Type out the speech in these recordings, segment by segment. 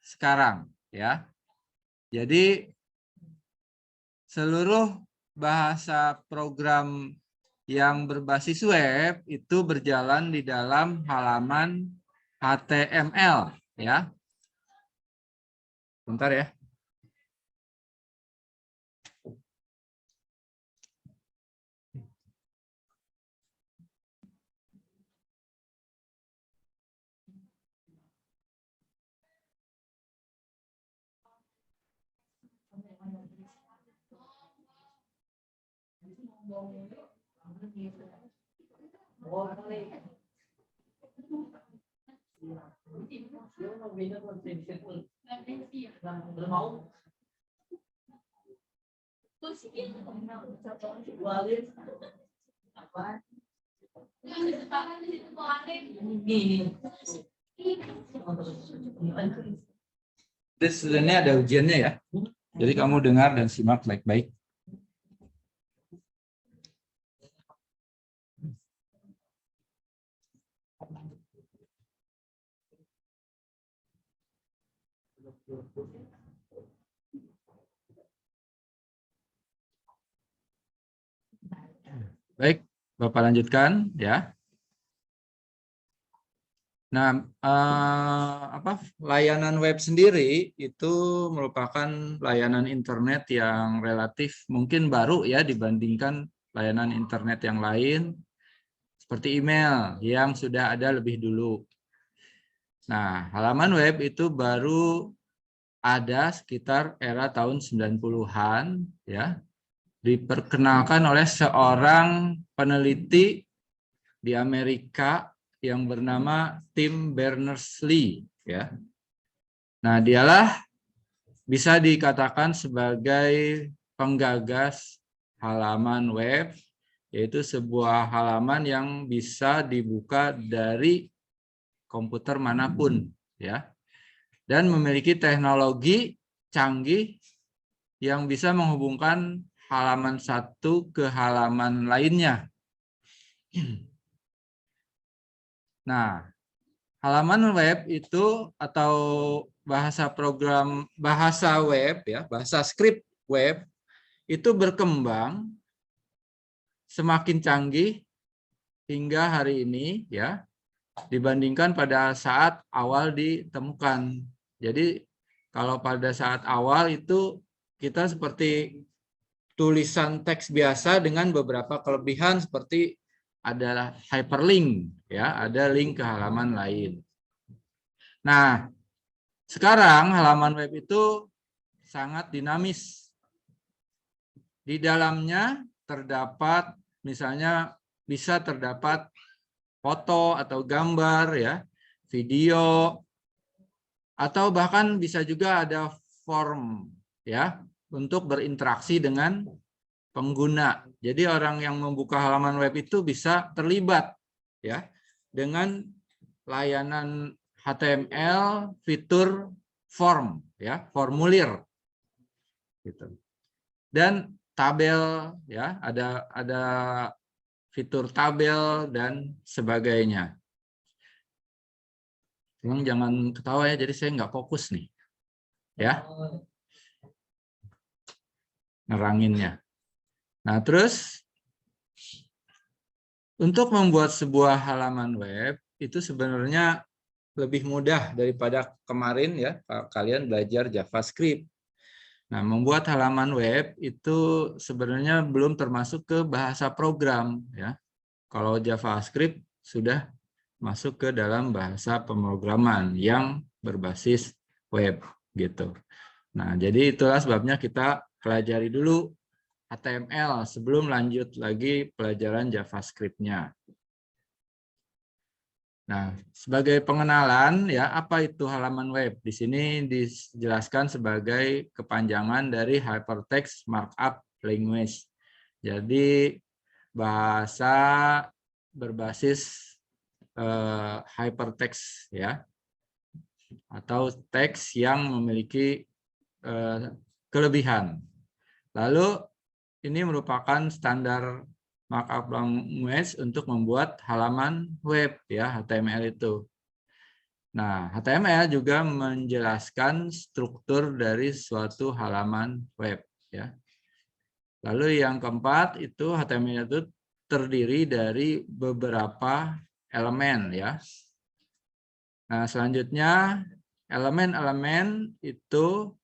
sekarang ya. Jadi seluruh bahasa program yang berbasis web itu berjalan di dalam halaman HTML ya. Bentar ya. Ini ada ujiannya ya. Jadi kamu dengar dan simak baik-baik. Baik, Bapak lanjutkan ya. Nah, layanan web sendiri itu merupakan layanan internet yang relatif mungkin baru ya dibandingkan layanan internet yang lain seperti email yang sudah ada lebih dulu. Nah, halaman web itu baru ada sekitar era tahun 90-an ya. Diperkenalkan oleh seorang peneliti di Amerika yang bernama Tim Berners-Lee ya. Nah, dialah bisa dikatakan sebagai penggagas halaman web, yaitu sebuah halaman yang bisa dibuka dari komputer manapun ya. Dan memiliki teknologi canggih yang bisa menghubungkan halaman satu ke halaman lainnya. Nah, halaman web itu atau bahasa web ya, bahasa script web itu berkembang semakin canggih hingga hari ini ya, dibandingkan pada saat awal ditemukan. Jadi kalau pada saat awal itu kita seperti tulisan teks biasa dengan beberapa kelebihan seperti adalah hyperlink ya, ada link ke halaman lain. Nah, sekarang halaman web itu sangat dinamis. Di dalamnya terdapat misalnya bisa terdapat foto atau gambar ya, video, atau bahkan bisa juga ada form ya untuk berinteraksi dengan pengguna. Jadi orang yang membuka halaman web itu bisa terlibat ya dengan layanan HTML fitur form ya, formulir gitu. Dan tabel ya, ada fitur tabel dan sebagainya. Emang jangan ketawa ya, jadi saya nggak fokus nih ya neranginnya. Nah, terus untuk membuat sebuah halaman web itu sebenarnya lebih mudah daripada kemarin ya kalian belajar JavaScript. Nah, membuat halaman web itu sebenarnya belum termasuk ke bahasa program ya. Kalau JavaScript sudah masuk ke dalam bahasa pemrograman yang berbasis web gitu. Nah, jadi itulah sebabnya kita pelajari dulu HTML sebelum lanjut lagi pelajaran JavaScript-nya. Nah, sebagai pengenalan ya, apa itu halaman web? Di sini dijelaskan sebagai kepanjangan dari Hypertext Markup Language. Jadi bahasa berbasis hypertext ya, atau teks yang memiliki kelebihan. Lalu ini merupakan standar markup language untuk membuat halaman web ya, HTML itu. Nah, HTML juga menjelaskan struktur dari suatu halaman web, ya. Lalu yang keempat itu HTML itu terdiri dari beberapa elemen, ya. Nah, selanjutnya elemen-elemen itu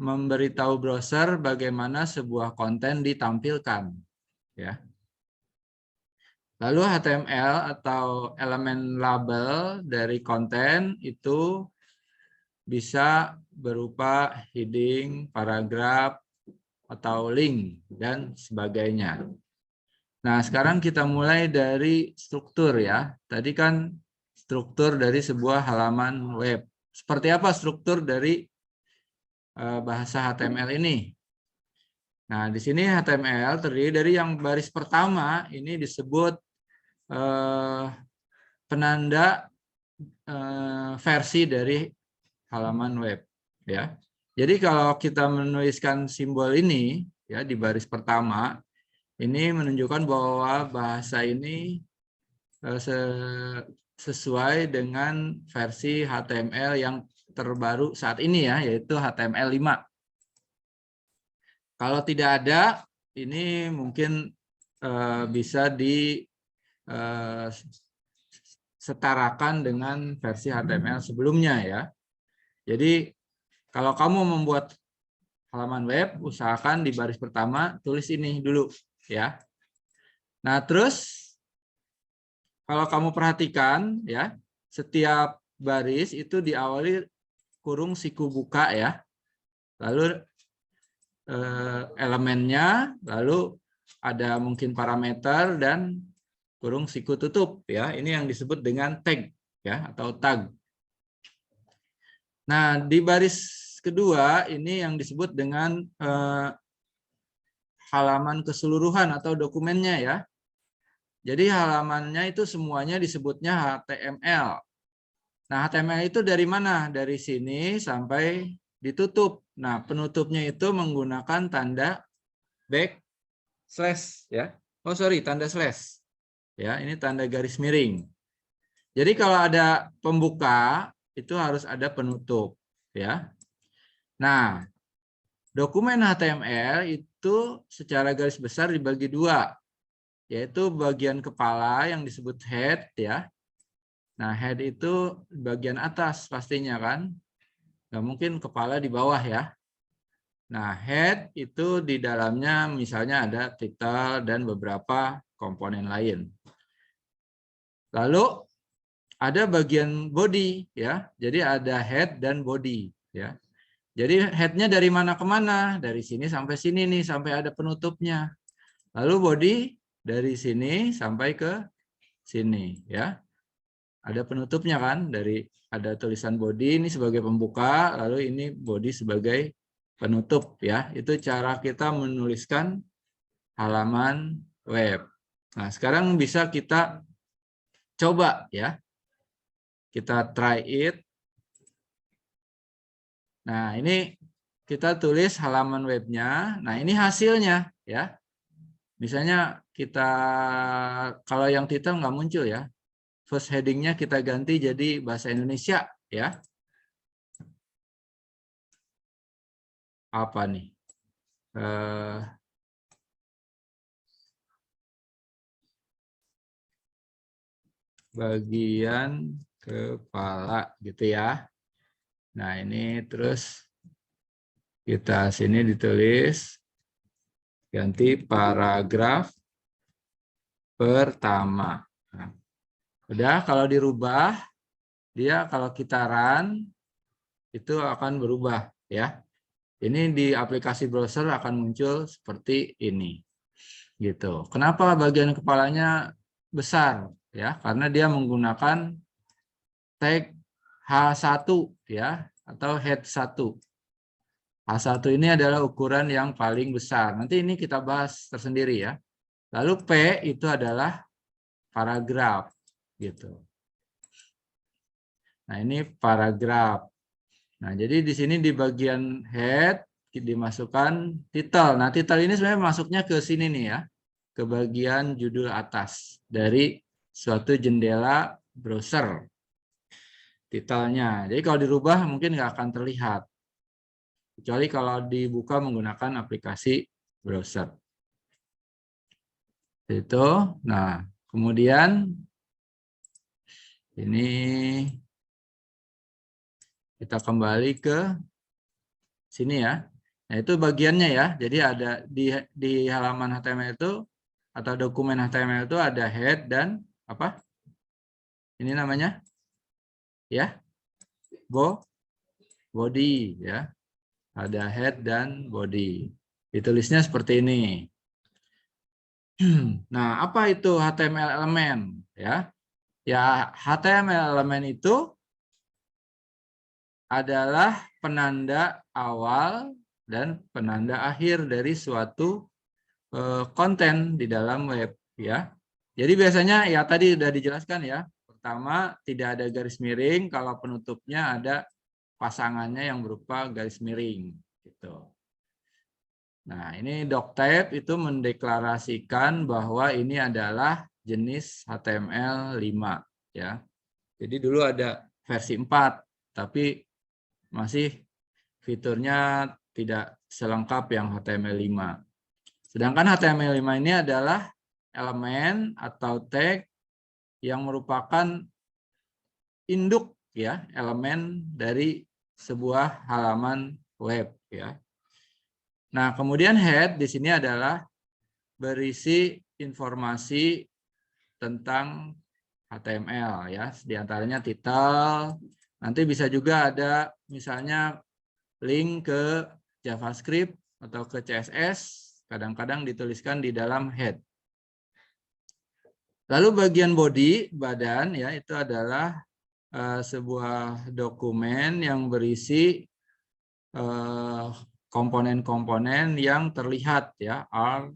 memberitahu browser bagaimana sebuah konten ditampilkan, ya. Lalu HTML atau elemen label dari konten itu bisa berupa heading, paragraf, atau link, dan sebagainya. Nah, sekarang kita mulai dari struktur, ya. Tadi kan struktur dari sebuah halaman web. Seperti apa struktur dari bahasa HTML ini? Nah, di sini HTML terdiri dari yang baris pertama, ini disebut penanda versi dari halaman web, ya. Jadi kalau kita menuliskan simbol ini, ya, di baris pertama, ini menunjukkan bahwa bahasa ini sesuai dengan versi HTML yang terbaru saat ini, ya, yaitu HTML5. Kalau tidak ada, ini mungkin bisa disetarakan dengan versi HTML sebelumnya, ya. Jadi kalau kamu membuat halaman web, usahakan di baris pertama tulis ini dulu, ya. Nah, terus kalau kamu perhatikan, ya, setiap baris itu diawali kurung siku buka, ya. Lalu elemennya, lalu ada mungkin parameter dan kurung siku tutup, ya. Ini yang disebut dengan tag, ya, atau tag. Nah, di baris kedua ini yang disebut dengan halaman keseluruhan atau dokumennya, ya. Jadi halamannya itu semuanya disebutnya HTML. Nah, HTML itu dari mana? Dari sini sampai ditutup. Nah, penutupnya itu menggunakan tanda backslash, ya. Oh, sorry, tanda slash. Ya, ini tanda garis miring. Jadi kalau ada pembuka itu harus ada penutup, ya. Nah, dokumen HTML itu secara garis besar dibagi dua, yaitu bagian kepala yang disebut head, ya. Nah, head itu bagian atas pastinya kan, nggak mungkin kepala di bawah, ya. Nah, head itu di dalamnya misalnya ada title dan beberapa komponen lain. Lalu ada bagian body, ya. Jadi ada head dan body, ya. Jadi headnya dari mana ke mana? Dari sini sampai sini nih, sampai ada penutupnya. Lalu body dari sini sampai ke sini, ya. Ada penutupnya kan? Dari ada tulisan body ini sebagai pembuka, lalu ini body sebagai penutup, ya. Itu cara kita menuliskan halaman web. Nah, sekarang bisa kita coba, ya. Kita try it. Nah, ini kita tulis halaman webnya. Nah, ini hasilnya, ya. Misalnya kita, kalau yang title nggak muncul, ya. First headingnya kita ganti jadi bahasa Indonesia, ya. Apa nih? Bagian kepala, gitu ya. Nah, ini terus kita sini ditulis ganti paragraf pertama. Nah, udah, kalau dirubah, dia kalau kita run itu akan berubah, ya. Ini di aplikasi browser akan muncul seperti ini, gitu. Kenapa bagian kepalanya besar, ya? Karena dia menggunakan tag H1, ya, atau head 1. H1 ini adalah ukuran yang paling besar. Nanti ini kita bahas tersendiri, ya. Lalu P itu adalah paragraf, gitu. Nah, ini paragraf. Nah, jadi di sini di bagian head dimasukkan title. Nah, title ini sebenarnya masuknya ke sini nih, ya. Ke bagian judul atas dari suatu jendela browser. titelnya. Jadi kalau dirubah mungkin nggak akan terlihat. Kecuali kalau dibuka menggunakan aplikasi browser. Itu. Nah, kemudian ini kita kembali ke sini ya. Nah, itu bagiannya ya. Jadi ada di halaman HTML itu atau dokumen HTML itu ada head dan apa? Ini namanya ya, body ya. Ada head dan body. Ditulisnya seperti ini. Nah, apa itu HTML elemen ya? Ya, HTML elemen itu adalah penanda awal dan penanda akhir dari suatu konten di dalam web ya. Jadi biasanya ya tadi sudah dijelaskan ya. Pertama, tidak ada garis miring, kalau penutupnya ada pasangannya yang berupa garis miring gitu. Nah, ini doctype itu mendeklarasikan bahwa ini adalah jenis HTML5 ya. Jadi dulu ada versi 4, tapi masih fiturnya tidak selengkap yang HTML5. Sedangkan HTML5 ini adalah elemen atau tag yang merupakan induk ya, elemen dari sebuah halaman web ya. Nah, kemudian head di sini adalah berisi informasi tentang HTML ya, di antaranya titel, nanti bisa juga ada misalnya link ke JavaScript atau ke CSS, kadang-kadang dituliskan di dalam head. Lalu bagian body, badan ya, itu adalah sebuah dokumen yang berisi komponen-komponen yang terlihat ya, are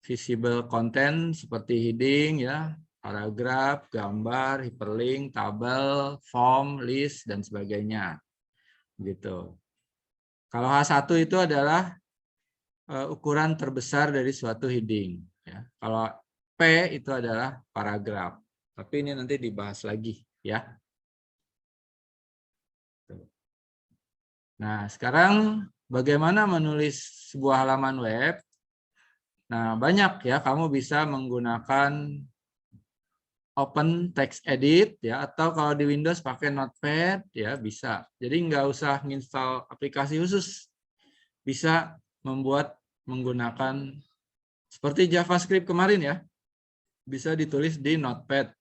visible content seperti heading ya, paragraf, gambar, hyperlink, tabel, form, list dan sebagainya. Gitu. Kalau H1 itu adalah ukuran terbesar dari suatu heading ya. Kalau P itu adalah paragraf. Tapi ini nanti dibahas lagi ya. Nah, sekarang bagaimana menulis sebuah halaman web? Nah, banyak ya, kamu bisa menggunakan Open Text Edit ya, atau kalau di Windows pakai Notepad ya bisa. Jadi nggak usah nginstal aplikasi khusus, bisa membuat menggunakan seperti JavaScript kemarin ya, bisa ditulis di Notepad.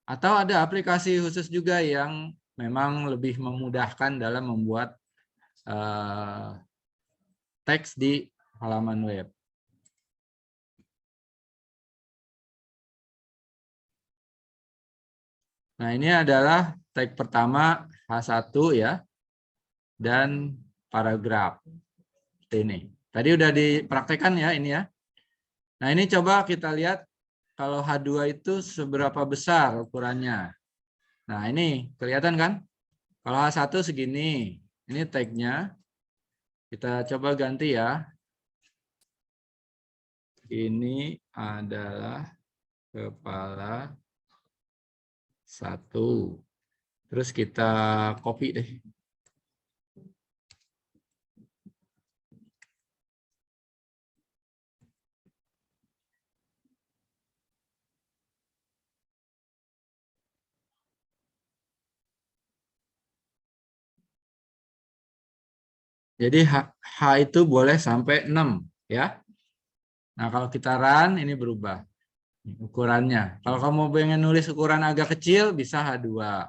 Atau ada aplikasi khusus juga yang memang lebih memudahkan dalam membuat teks di halaman web. Nah, ini adalah tag pertama H1 ya, dan paragraf. Ini. Tadi udah dipraktekkan ya ini ya. Nah, ini coba kita lihat kalau H2 itu seberapa besar ukurannya. Nah, ini kelihatan kan? Kalau H1 segini, ini tagnya. Kita coba ganti ya. Ini adalah kepala 1. Terus kita copy deh. Jadi H itu boleh sampai 6 ya. Nah, kalau kita run ini berubah ukurannya. Kalau kamu pengen nulis ukuran agak kecil bisa H2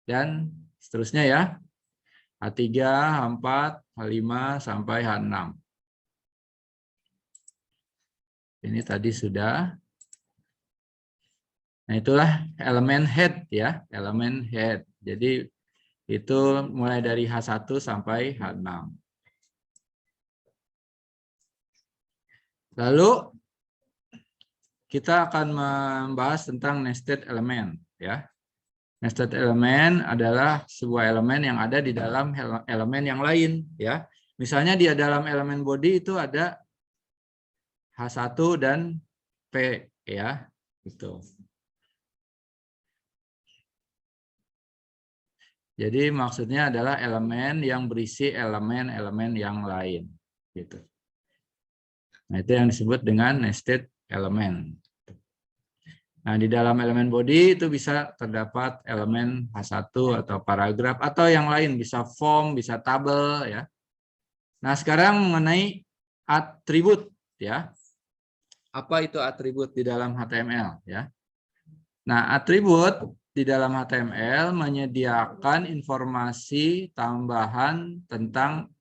dan seterusnya ya. H3, H4, H5 sampai H6. Ini tadi sudah. Nah, itulah elemen head ya, elemen head. Jadi itu mulai dari H1 sampai H6. Lalu kita akan membahas tentang nested element ya. Nested element adalah sebuah elemen yang ada di dalam elemen yang lain ya. Misalnya di dalam elemen body itu ada H1 dan P ya, gitu. Jadi maksudnya adalah elemen yang berisi elemen-elemen yang lain. Gitu. Nah, itu yang disebut dengan nested element. Nah, di dalam elemen body itu bisa terdapat elemen H1 atau paragraf atau yang lain, bisa form, bisa tabel ya. Nah, sekarang mengenai atribut ya. Apa itu atribut di dalam HTML ya? Nah, atribut di dalam HTML menyediakan informasi tambahan tentang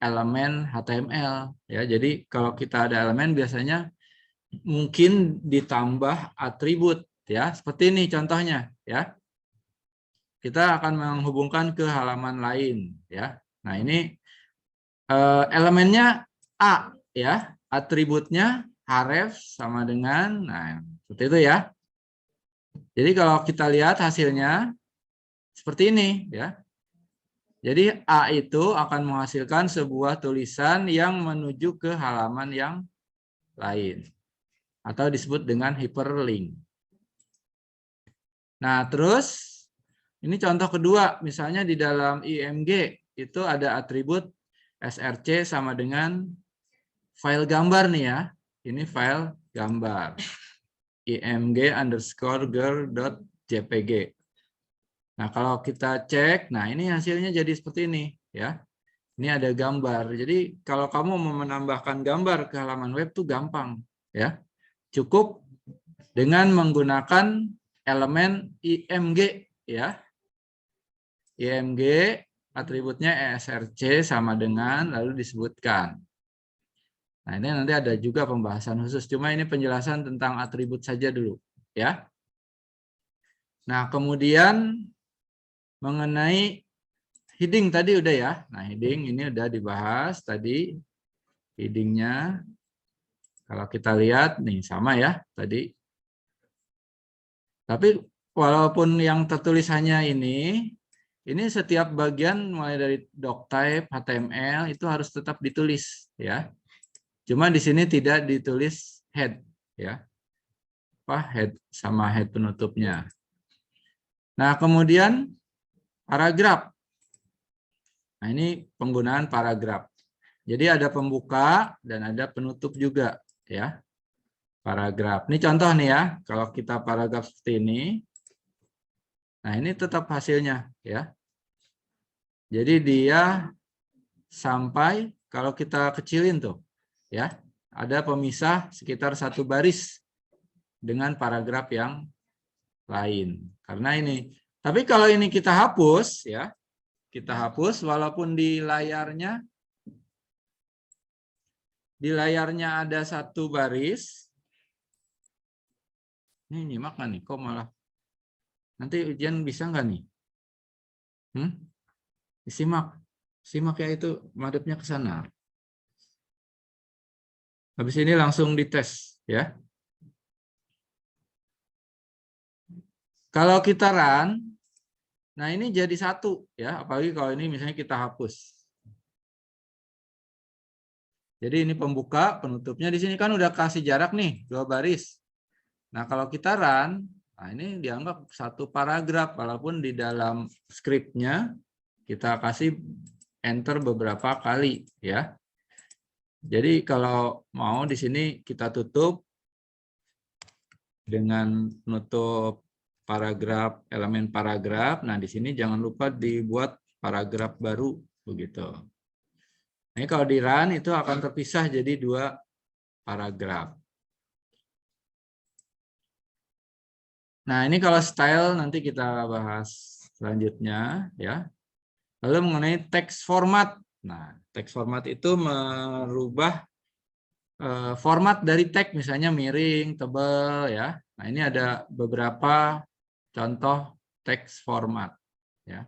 elemen HTML ya. Jadi kalau kita ada elemen biasanya mungkin ditambah atribut ya, seperti ini contohnya ya. Kita akan menghubungkan ke halaman lain ya. Nah, ini elemennya A ya, atributnya href sama dengan seperti itu ya. Jadi kalau kita lihat hasilnya seperti ini ya. Jadi A itu akan menghasilkan sebuah tulisan yang menuju ke halaman yang lain atau disebut dengan hyperlink. Nah, terus ini contoh kedua, misalnya di dalam IMG itu ada atribut src sama dengan file gambar nih ya. Ini file gambar. img_girl.jpg. Nah, kalau kita cek, nah ini hasilnya jadi seperti ini ya. Ini ada gambar. Jadi kalau kamu mau menambahkan gambar ke halaman web tuh gampang ya. Cukup dengan menggunakan elemen IMG ya. IMG atributnya ESRC sama dengan lalu disebutkan. Nah, ini nanti ada juga pembahasan khusus. Cuma ini penjelasan tentang atribut saja dulu ya. Nah, kemudian mengenai heading tadi udah ya. Nah, heading ini udah dibahas tadi. Headingnya kalau kita lihat nih sama ya tadi. Tapi walaupun yang tertulis hanya ini setiap bagian mulai dari doctype, HTML itu harus tetap ditulis ya. Cuma di sini tidak ditulis head ya. Head sama head penutupnya. Nah, kemudian paragraf. Nah, ini penggunaan paragraf. Jadi ada pembuka dan ada penutup juga ya. Paragraf. Ini contoh nih ya, kalau kita paragraf seperti ini. Nah, ini tetap hasilnya ya. Jadi dia sampai kalau kita kecilin tuh ya, ada pemisah sekitar 1 baris dengan paragraf yang lain. Karena ini. Tapi kalau ini kita hapus ya, kita hapus walaupun di layarnya ada 1 baris. Ini nyimak nggak nih? Kok malah nanti ujian bisa nggak nih? Simak ya, itu madepnya ke sana. Habis ini langsung dites ya. Kalau kita run, nah ini jadi 1 ya, apalagi kalau ini misalnya kita hapus. Jadi ini pembuka, penutupnya di sini kan udah kasih jarak nih 2 baris. Nah, kalau kita run, nah ini dianggap 1 paragraf walaupun di dalam skripnya kita kasih enter beberapa kali ya. Jadi kalau mau di sini kita tutup dengan menutup paragraf, elemen paragraf. Nah, di sini jangan lupa dibuat paragraf baru begitu. Nah, kalau di run itu akan terpisah jadi 2 paragraf. Nah, ini kalau style nanti kita bahas selanjutnya ya. Lalu mengenai text format. Nah, text format itu merubah format dari teks, misalnya miring, tebal ya. Nah, ini ada beberapa contoh teks format ya.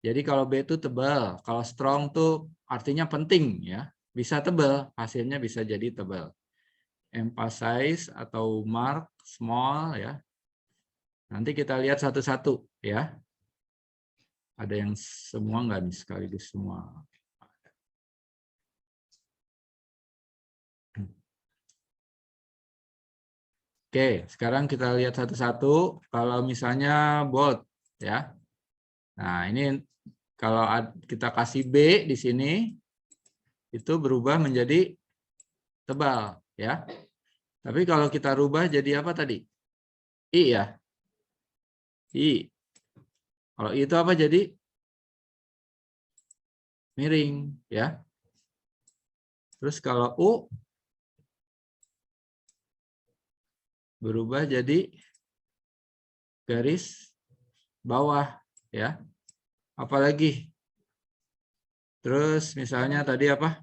Jadi kalau B itu tebal, kalau strong tuh artinya penting ya. Bisa tebal, hasilnya bisa jadi tebal. Emphasize atau mark small ya. Nanti kita lihat satu-satu ya. Ada yang semua nggak nih, sekaligus semua. Oke, sekarang kita lihat satu-satu. Kalau misalnya bold ya. Nah, ini kalau kita kasih B di sini, itu berubah menjadi tebal, ya. Tapi kalau kita rubah jadi apa tadi? I ya. I. Kalau I itu apa jadi? Miring, ya. Terus kalau U berubah jadi garis bawah, ya. Apalagi? Terus misalnya tadi apa?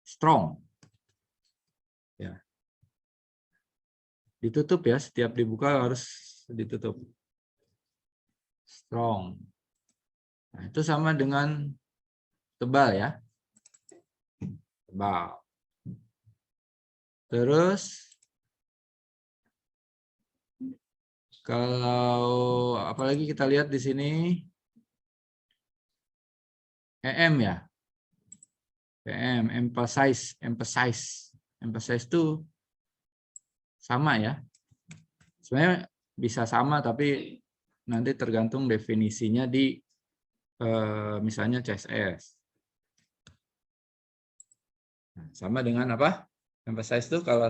Strong. Ya. Ditutup ya, setiap dibuka harus ditutup. Strong. Nah, itu sama dengan tebal ya. Tebal. Terus kalau apalagi kita lihat di sini EM ya. EM, emphasize, emphasize. Emphasize itu sama ya. Sebenarnya bisa sama tapi nanti tergantung definisinya di misalnya CSS. Nah, sama dengan apa? Emphasize itu kalau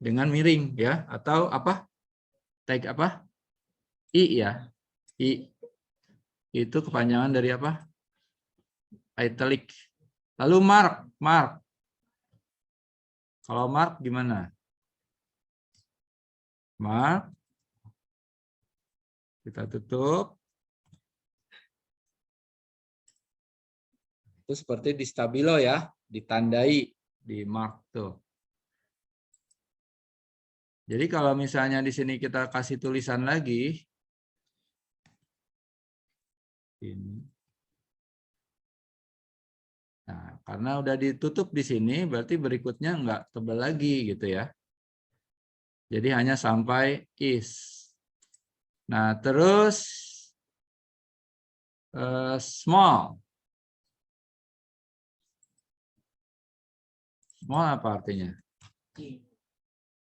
dengan miring ya, atau apa? Tag apa? I ya. I itu kepanjangan dari apa? Italic. Lalu mark, mark. Kalau mark gimana? Mark. Kita tutup. Itu seperti di stabilo ya, ditandai di mark tuh. Jadi kalau misalnya di sini kita kasih tulisan lagi, ini. Nah, karena udah ditutup di sini, berarti berikutnya nggak tebal lagi gitu ya. Jadi hanya sampai is. Nah, terus small. Small apa artinya?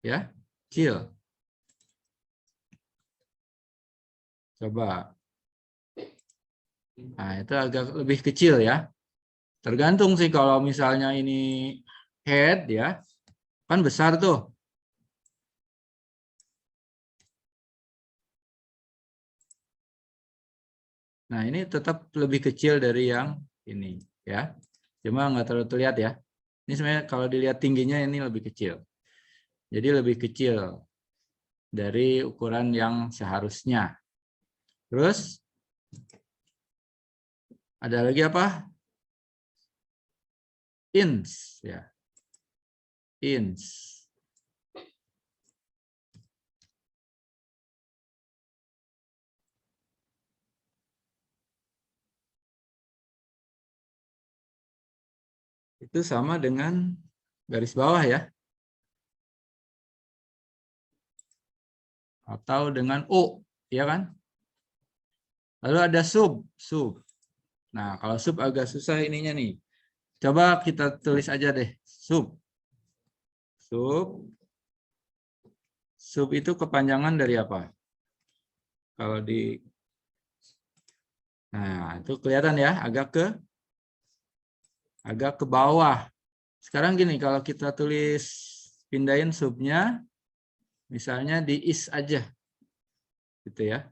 Ya, kecil. Coba. Nah, itu agak lebih kecil ya. Tergantung sih kalau misalnya ini head ya, kan besar tuh. Nah, ini tetap lebih kecil dari yang ini ya. Cuma nggak terlalu terlihat ya. Ini sebenarnya kalau dilihat tingginya ini lebih kecil. Jadi lebih kecil dari ukuran yang seharusnya. Terus ada lagi apa? Ins ya. Ins. Itu sama dengan garis bawah ya. Atau dengan U, ya kan? Lalu ada sub, sub. Nah, kalau sub agak susah ininya nih. Coba kita tulis aja deh, sub. Sub. Sub itu kepanjangan dari apa? Kalau di Nah, itu kelihatan ya, agak ke bawah. Sekarang gini, kalau kita tulis pindahin subnya misalnya di is aja. Gitu ya.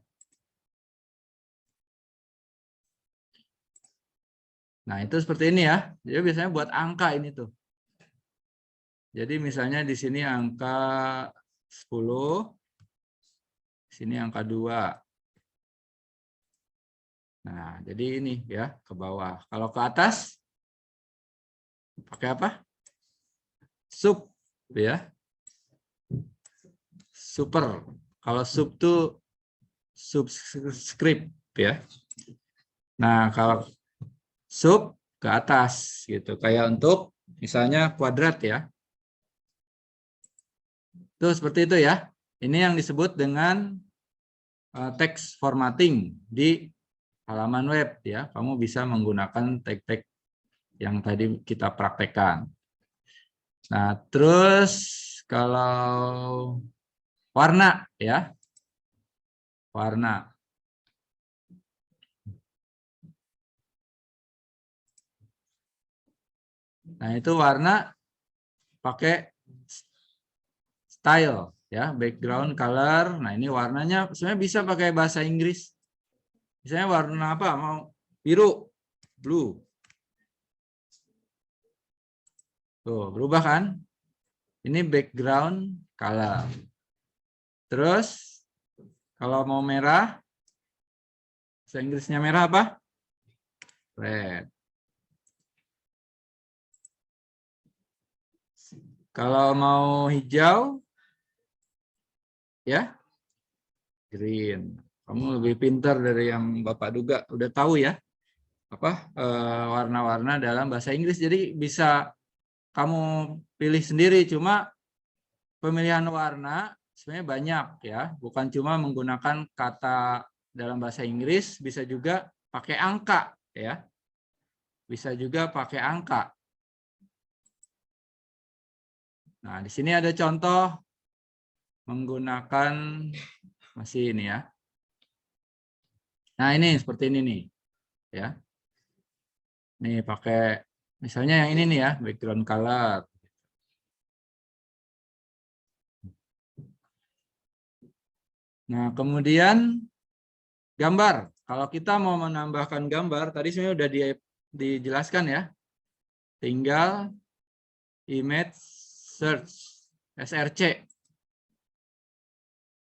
Nah, itu seperti ini ya. Jadi biasanya buat angka ini tuh. Jadi misalnya di sini angka 10, sini angka 2. Nah, jadi ini ya, ke bawah. Kalau ke atas, pakai apa? Sub, ya. Super. Kalau sub tuh subscript, ya. Nah, kalau sub ke atas, gitu. Kayak untuk misalnya kuadrat, ya. Tuh, seperti itu ya. Ini yang disebut dengan text formatting di halaman web, ya. Kamu bisa menggunakan tag-tag yang tadi kita praktekkan. Nah, terus kalau warna ya. warna. Nah, itu warna pakai style ya, background color. Nah, ini warnanya sebenarnya bisa pakai bahasa Inggris. Misalnya warna apa? Mau biru, blue. Tuh, berubah kan? Ini background color. Terus kalau mau merah, bahasa Inggrisnya merah apa? Red. Kalau mau hijau, ya, green. Kamu lebih pintar dari yang Bapak duga. Udah tahu ya, apa warna-warna dalam bahasa Inggris. Jadi bisa kamu pilih sendiri. Cuma pemilihan warna sebenarnya banyak ya. Bukan cuma menggunakan kata dalam bahasa Inggris, bisa juga pakai angka ya. Bisa juga pakai angka. Nah, di sini ada contoh menggunakan masih ini ya. Nah, ini seperti ini nih. Ya. Nih pakai misalnya yang ini nih ya, background color. Nah, kemudian gambar. Kalau kita mau menambahkan gambar, tadi sebenarnya udah dijelaskan ya. Tinggal image search, SRC.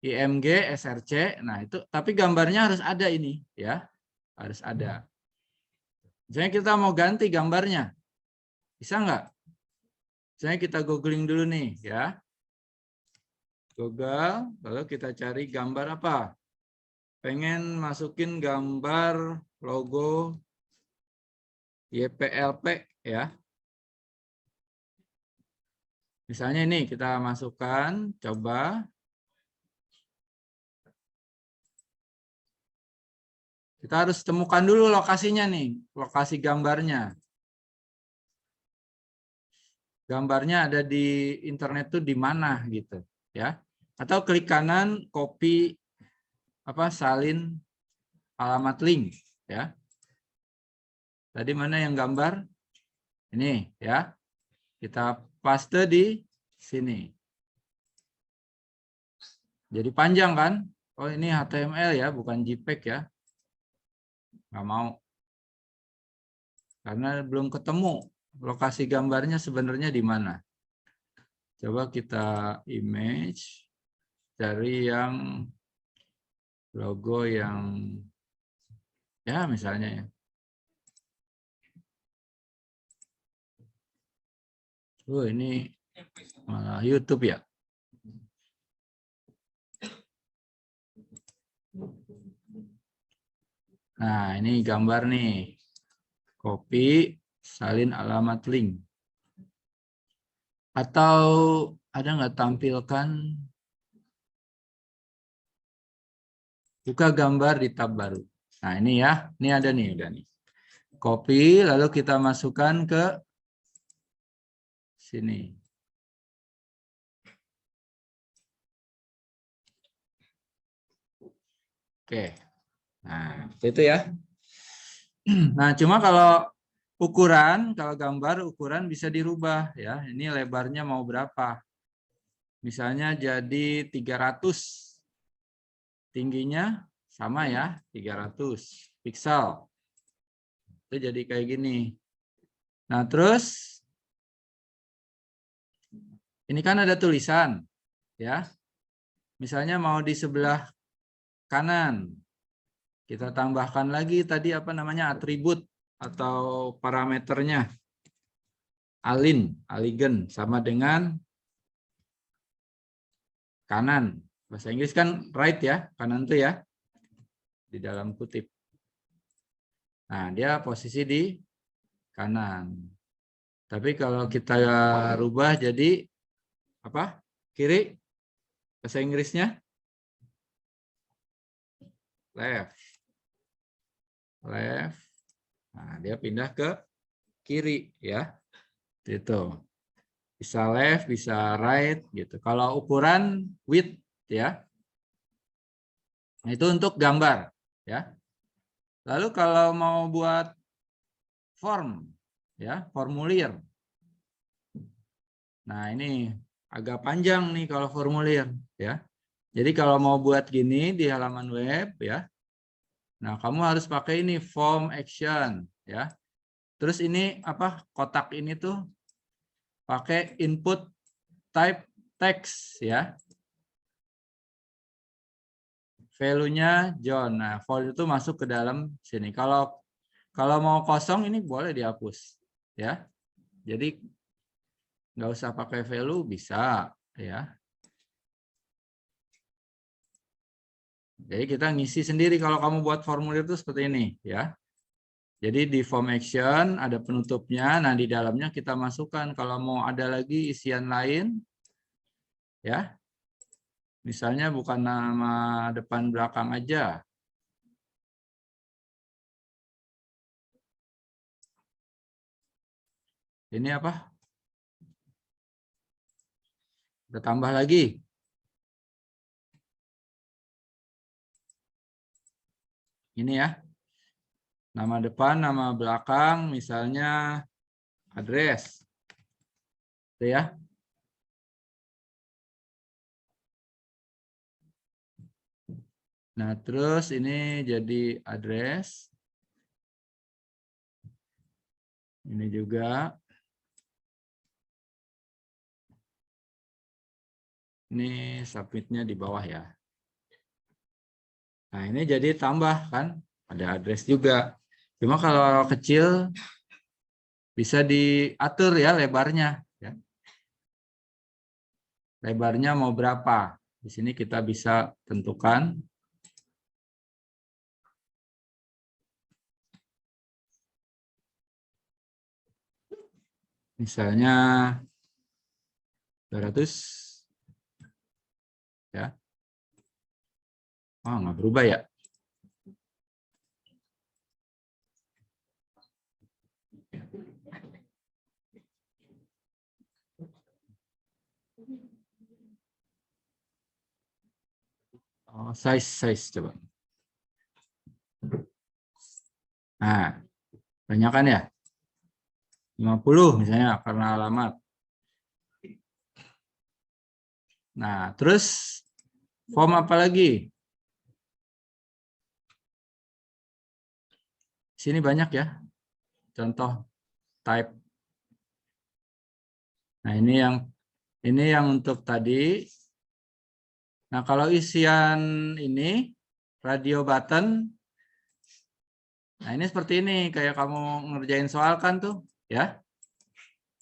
IMG, SRC. Nah, itu tapi gambarnya harus ada ini ya. Harus ada. Misalnya kita mau ganti gambarnya. Bisa nggak? Misalnya kita googling dulu nih ya. Google, lalu kita cari gambar apa? Pengen masukin gambar logo YPLP ya. Misalnya ini kita masukkan, coba. Kita harus temukan dulu lokasinya nih, lokasi gambarnya. Gambarnya ada di internet tuh di mana gitu ya. Atau klik kanan, copy salin alamat link ya. Tadi mana yang gambar? Ini ya. Kita paste di sini. Jadi panjang kan? Oh, ini HTML ya, bukan JPEG ya. Nggak mau. Karena belum ketemu lokasi gambarnya sebenarnya di mana. Coba kita image dari yang logo yang ya misalnya ya. Oh, ini YouTube ya. Nah, ini gambar nih. Copy, salin alamat link. Atau ada nggak tampilkan buka gambar di tab baru. Nah, ini ya. Ini ada nih, udah nih. Copy, lalu kita masukkan ke sini. Oke. Nah, itu ya. Nah, cuma kalau ukuran, kalau gambar ukuran bisa dirubah ya. Ini lebarnya mau berapa? Misalnya jadi 300. Tingginya sama ya, 300 piksel. Itu jadi kayak gini. Nah, terus ini kan ada tulisan ya. Misalnya mau di sebelah kanan. Kita tambahkan lagi tadi apa namanya atribut atau parameternya. Aligen sama dengan kanan. Bahasa Inggris kan right ya, kanan tuh ya. Di dalam kutip. Nah, dia posisi di kanan. Tapi kalau kita rubah jadi apa? Kiri. Bahasa Inggrisnya left. Left. Nah, dia pindah ke kiri ya. Itu. Bisa left, bisa right gitu. Kalau ukuran width ya. Nah, itu untuk gambar, ya. Lalu kalau mau buat form, ya, formulir. Nah, ini agak panjang nih kalau formulir, ya. Jadi kalau mau buat gini di halaman web, ya. Nah, kamu harus pakai ini form action, ya. Terus ini apa? Kotak ini tuh pakai input type text, ya. Value-nya John. Nah, value itu masuk ke dalam sini. Kalau mau kosong ini boleh dihapus, ya. Jadi nggak usah pakai value bisa, ya. Jadi kita ngisi sendiri kalau kamu buat formulir itu seperti ini, ya. Jadi di form action ada penutupnya. Nah, di dalamnya kita masukkan kalau mau ada lagi isian lain, ya. Misalnya bukan nama depan belakang aja. Ini apa? Kita tambah lagi. Ini ya. Nama depan, nama belakang, misalnya address. Itu ya. Nah, terus ini jadi address. Ini juga. Ini submitnya di bawah ya. Nah, ini jadi tambah kan. Ada address juga. Cuma kalau kecil bisa diatur ya lebarnya. Ya. Lebarnya mau berapa? Di sini kita bisa tentukan. Misalnya 200. Ya. Oh, nggak berubah ya. Oh, size coba. Nah, banyak kan ya? 50 misalnya karena alamat. Nah, terus form apa lagi? Sini banyak ya. Contoh type. Nah, ini yang untuk tadi. Nah, kalau isian ini radio button. Nah, ini seperti ini kayak kamu ngerjain soal kan tuh, ya.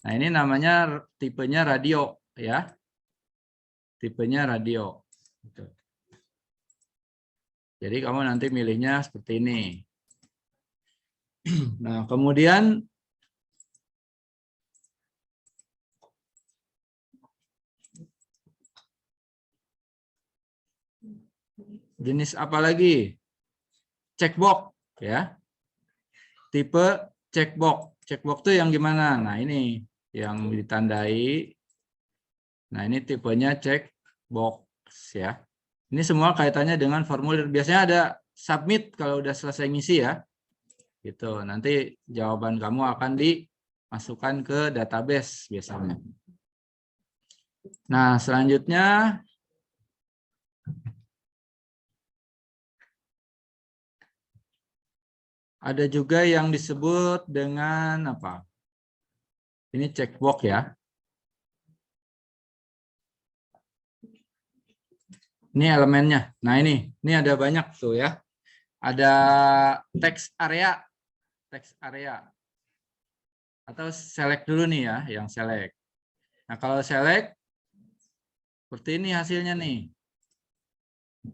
Nah, ini namanya tipenya radio, ya. Tipenya radio. Jadi kamu nanti milihnya seperti ini. Nah, kemudian jenis apa lagi? Checkbox, ya. Tipe checkbox. Checkbox itu yang gimana? Nah, ini yang ditandai. Nah, ini tipenya checkbox, ya. Ini semua kaitannya dengan formulir. Biasanya ada submit kalau udah selesai ngisi ya. Gitu. Nanti jawaban kamu akan dimasukkan ke database biasanya. Nah, selanjutnya ada juga yang disebut dengan apa? Ini checkbox ya. Ini elemennya. Nah, ini ada banyak tuh ya. Ada text area, atau select dulu nih ya, yang select. Nah, kalau select seperti ini hasilnya nih.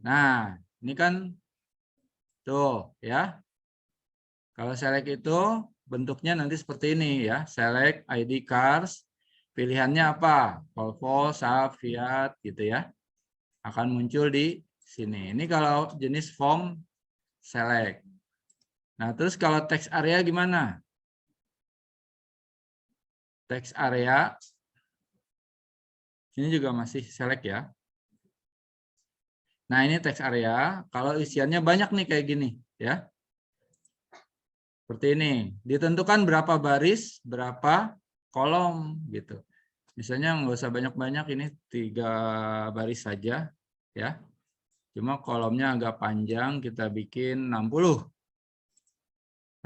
Nah, ini kan tuh ya. Kalau select itu bentuknya nanti seperti ini ya. Select ID cars. Pilihannya apa? Volvo, Saab, Fiat gitu ya. Akan muncul di sini. Ini kalau jenis form select. Nah, terus kalau text area gimana? Text area ini juga masih select ya. Nah, ini teks area. Kalau isiannya banyak nih kayak gini, ya. Seperti ini. Ditentukan berapa baris, berapa kolom gitu. Misalnya nggak usah banyak-banyak, ini 3 baris saja, ya. Cuma kolomnya agak panjang, kita bikin 60.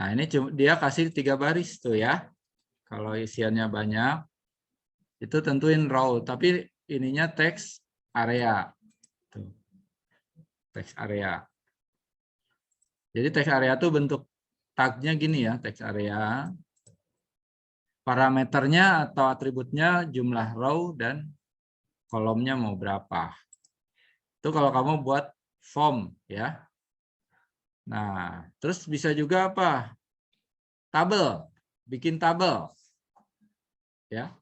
Nah, ini dia kasih 3 baris tuh ya. Kalau isiannya banyak, itu tentuin row. Tapi ininya teks area. Tuh. Teks area. Jadi teks area tuh bentuk tagnya gini ya, teks area. Parameternya atau atributnya jumlah row dan kolomnya mau berapa. Itu kalau kamu buat form ya. Nah, terus bisa juga apa? Tabel. Bikin tabel. Ya.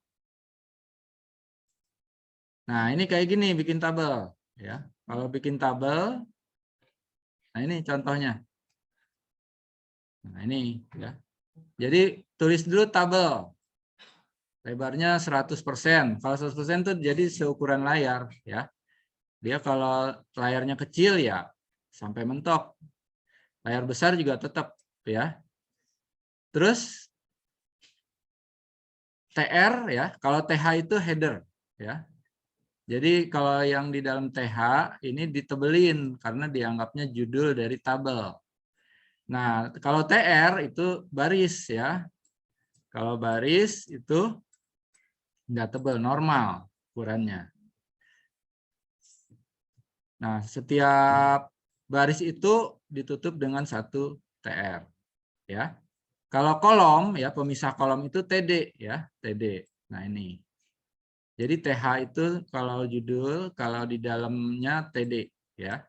Nah, ini kayak gini bikin tabel ya. Kalau bikin tabel, nah ini contohnya. Nah, ini ya. Jadi tulis dulu tabel. Lebarnya 100%. Kalau 100% itu jadi seukuran layar ya. Dia kalau layarnya kecil ya sampai mentok. Layar besar juga tetap ya. Terus TR ya, kalau TH itu header ya. Jadi kalau yang di dalam TH ini ditebelin karena dianggapnya judul dari tabel. Nah, kalau TR itu baris ya. Kalau baris itu nggak tebel, normal ukurannya. Nah, setiap baris itu ditutup dengan 1 TR ya. Kalau kolom ya, pemisah kolom itu TD ya, TD. Nah, ini. Jadi TH itu kalau judul, kalau di dalamnya TD ya.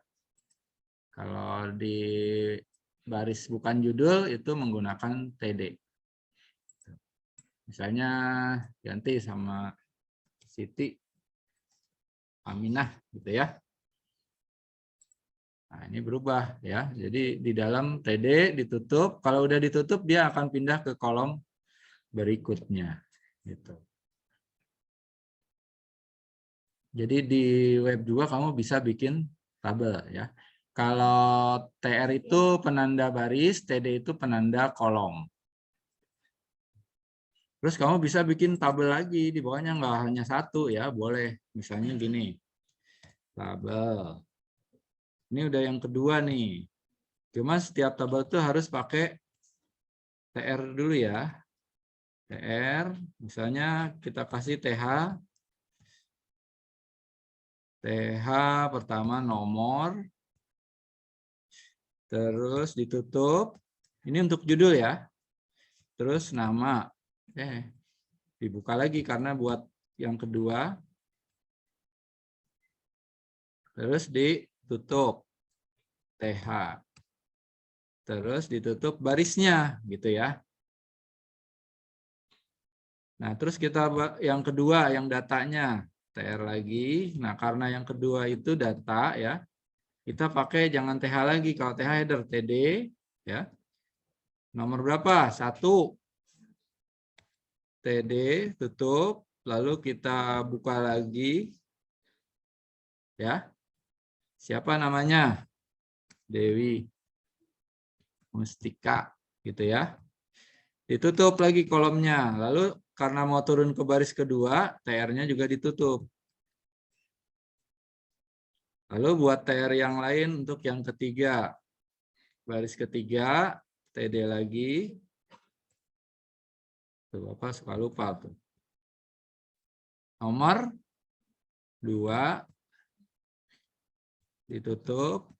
Kalau di baris bukan judul itu menggunakan TD. Misalnya ganti sama Siti Aminah gitu ya. Nah, ini berubah ya. Jadi di dalam TD ditutup, kalau udah ditutup dia akan pindah ke kolom berikutnya gitu. Jadi di web juga kamu bisa bikin tabel ya. Kalau TR itu penanda baris, TD itu penanda kolom. Terus kamu bisa bikin tabel lagi, di bawahnya nggak hanya 1 ya, boleh. Misalnya gini, tabel. Ini udah yang kedua nih. Cuma setiap tabel itu harus pakai TR dulu ya. TR, misalnya kita kasih TH. TH pertama nomor. Terus ditutup. Ini untuk judul ya. Terus nama. Dibuka lagi karena buat yang kedua. Terus ditutup. TH. Terus ditutup barisnya gitu ya. Nah, terus kita yang kedua yang datanya TR lagi. Nah, karena yang kedua itu data ya. Kita pakai jangan TH lagi, kalau TH header TD ya. Nomor berapa? 1. TD tutup, lalu kita buka lagi ya. Siapa namanya? Dewi Mustika gitu ya. Ditutup lagi kolomnya. Lalu karena mau turun ke baris kedua, TR-nya juga ditutup. Lalu buat TR yang lain untuk yang ketiga. Baris ketiga, TD lagi. Tuh, Bapak suka lupa tuh. Nomor 2 ditutup.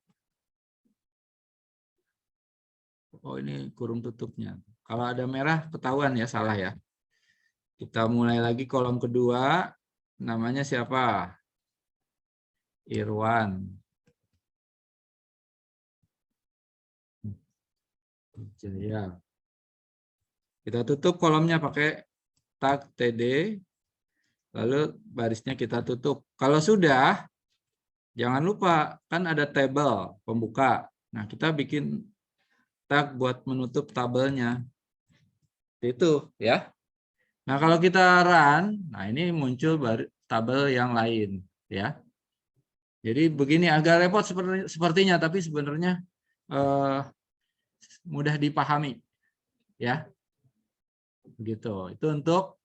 Oh, ini kurung tutupnya. Kalau ada merah ketahuan ya, salah ya. Kita mulai lagi kolom kedua. Namanya siapa? Irwan. Jaya. Kita tutup kolomnya pakai tag TD. Lalu barisnya kita tutup. Kalau sudah, jangan lupa kan ada tabel pembuka. Nah, kita bikin tag buat menutup tabelnya. Itu ya. Nah, kalau kita run, nah ini muncul tabel yang lain ya. Jadi begini agak repot sepertinya, tapi sebenarnya mudah dipahami, ya. Begitu. Itu untuk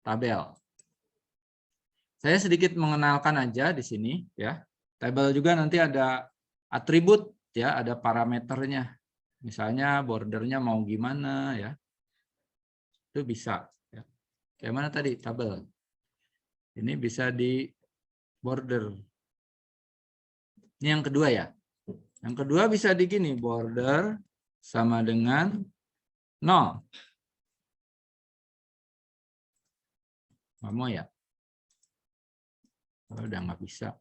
tabel. Saya sedikit mengenalkan aja di sini, ya. Tabel juga nanti ada atribut, ya, ada parameternya. Misalnya bordernya mau gimana, ya. Itu bisa. Ya. Kayak mana tadi tabel? Ini bisa di border. Ini yang kedua ya. Yang kedua bisa di gini, border sama dengan 0. Nggak mau ya? Oh, udah nggak bisa.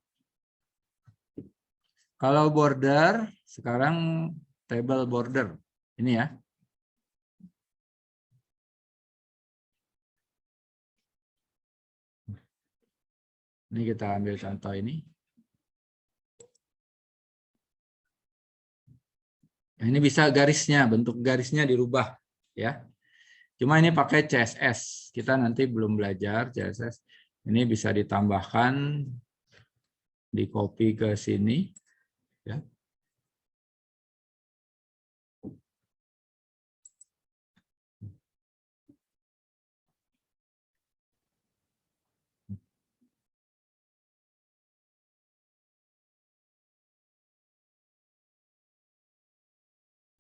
Kalau border, sekarang table border. Ini ya. Ini kita ambil contoh ini. Ini bisa garisnya, bentuk garisnya dirubah, ya. Cuma ini pakai CSS. Kita nanti belum belajar CSS. Ini bisa ditambahkan, di copy ke sini, ya.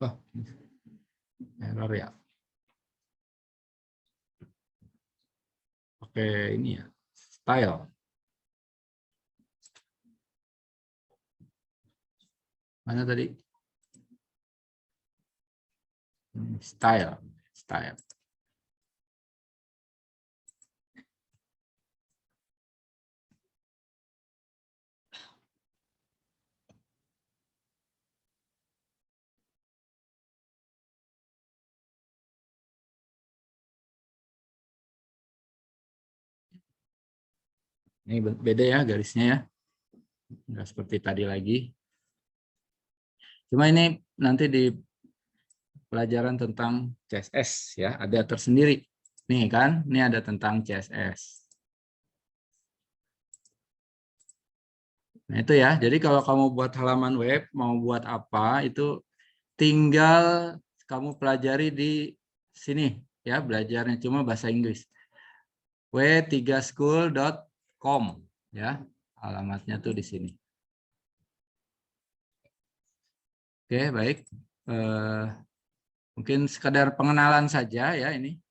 Oh, error ya. Oke, ini ya, style. Mana tadi? Style. Style. Ini beda ya garisnya ya. Nggak seperti tadi lagi. Cuma ini nanti di pelajaran tentang CSS ya, ada tersendiri. Nih kan, ini ada tentang CSS. Nah itu ya, jadi kalau kamu buat halaman web, mau buat apa, itu tinggal kamu pelajari di sini ya, belajarnya cuma bahasa Inggris. w3school.com ya, alamatnya tuh di sini. Oke, baik. Mungkin sekedar pengenalan saja ya ini.